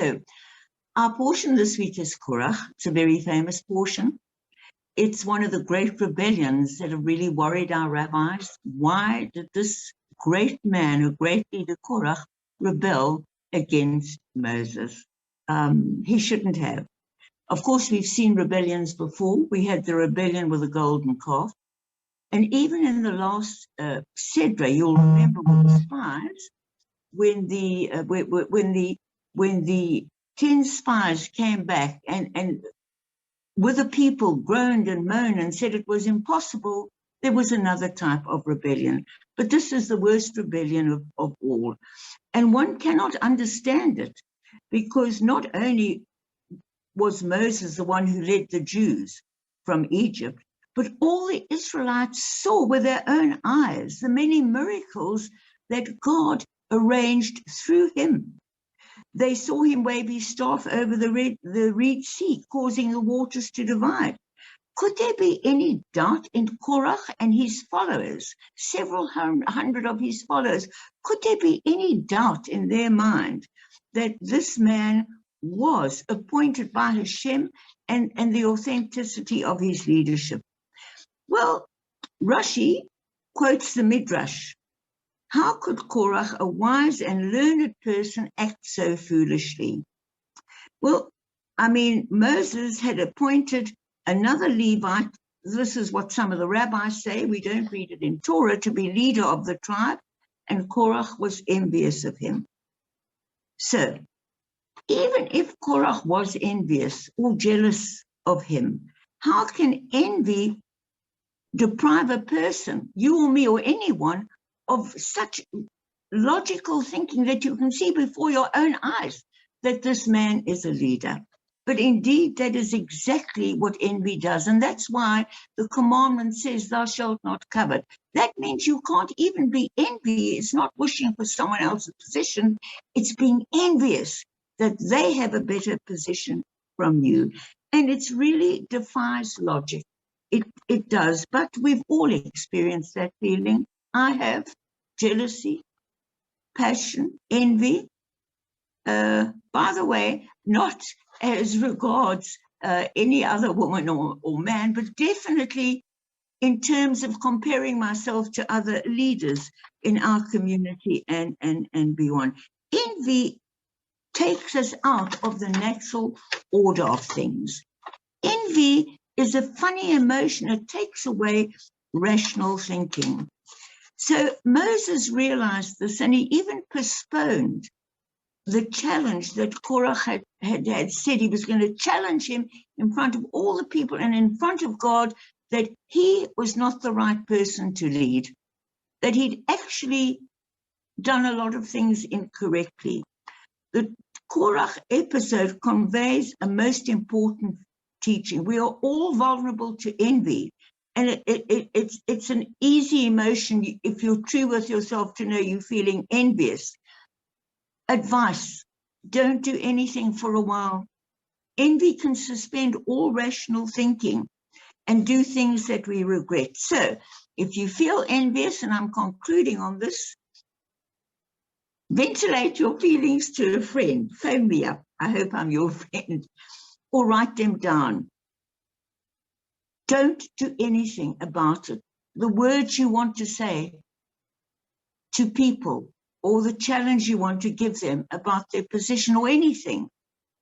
So our portion this week is Korach. It's a very famous portion. It's one of the great rebellions that have really worried our rabbis. Why did this great man, a great leader, Korach, rebel against Moses? He shouldn't have. Of course, we've seen rebellions before. We had the rebellion with the golden calf. And even in the last Sedra, you'll remember with the spies, when the 10 spies came back and with the people groaned and moaned and said it was impossible, there was another type of rebellion. But this is the worst rebellion of all. And one cannot understand it, because not only was Moses the one who led the Jews from Egypt, but all the Israelites saw with their own eyes the many miracles that God arranged through him. They saw him wave his staff over the Red Sea, causing the waters to divide. Could there be any doubt in Korach and his followers, several hundred of his followers, could there be any doubt in their mind that this man was appointed by Hashem and the authenticity of his leadership? Well, Rashi quotes the Midrash. How could Korach, a wise and learned person, act so foolishly? Well, I mean, Moses had appointed another Levite. This is what some of the rabbis say. We don't read it in Torah, to be leader of the tribe. And Korach was envious of him. So, even if Korach was envious or jealous of him, how can envy deprive a person, you or me or anyone, of such logical thinking that you can see before your own eyes that this man is a leader? But indeed, that is exactly what envy does. And that's why the commandment says, thou shalt not covet. That means you can't even be envy. It's not wishing for someone else's position. It's being envious that they have a better position from you. And it really defies logic. It does. But we've all experienced that feeling. I have. Jealousy, passion, envy. By the way, not as regards any other woman or man, but definitely in terms of comparing myself to other leaders in our community and beyond. Envy takes us out of the natural order of things. Envy is a funny emotion. It takes away rational thinking. So Moses realized this, and he even postponed the challenge that Korach had said he was going to challenge him in front of all the people and in front of God, that he was not the right person to lead, that he'd actually done a lot of things incorrectly. The Korach episode conveys a most important teaching. We are all vulnerable to envy. And it's an easy emotion, if you're true with yourself, to know you're feeling envious. Advice: don't do anything for a while. Envy can suspend all rational thinking and do things that we regret. So if you feel envious, and I'm concluding on this, ventilate your feelings to a friend. Phone me up. I hope I'm your friend. Or write them down. Don't do anything about it. The words you want to say to people, or the challenge you want to give them about their position or anything,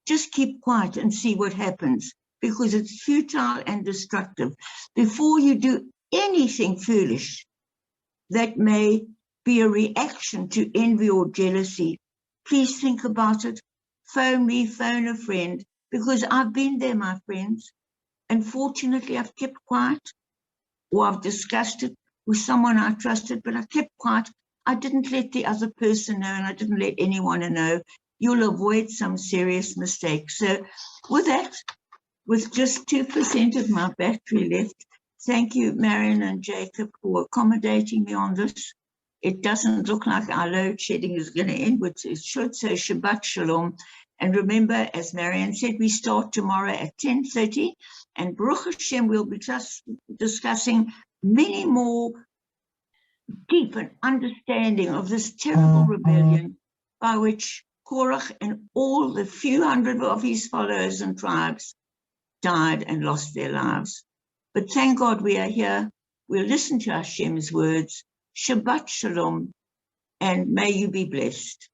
just keep quiet and see what happens, because it's futile and destructive. Before you do anything foolish that may be a reaction to envy or jealousy, please think about it. Phone me, phone a friend, because I've been there, my friends. And fortunately, I've kept quiet, or I've discussed it with someone I trusted, but I kept quiet. I didn't let the other person know, and I didn't let anyone know. You'll avoid some serious mistakes. So with that, with just 2% of my battery left, thank you, Marion and Jacob, for accommodating me on this. It doesn't look like our load shedding is going to end, which it should. So Shabbat Shalom. And remember, as Marianne said, we start tomorrow at 10:30. And Baruch Hashem, we'll be just discussing many more deep understanding of this terrible rebellion by which Korach and all the few hundred of his followers and tribes died and lost their lives. But thank God we are here. We'll listen to Hashem's words. Shabbat Shalom, and may you be blessed.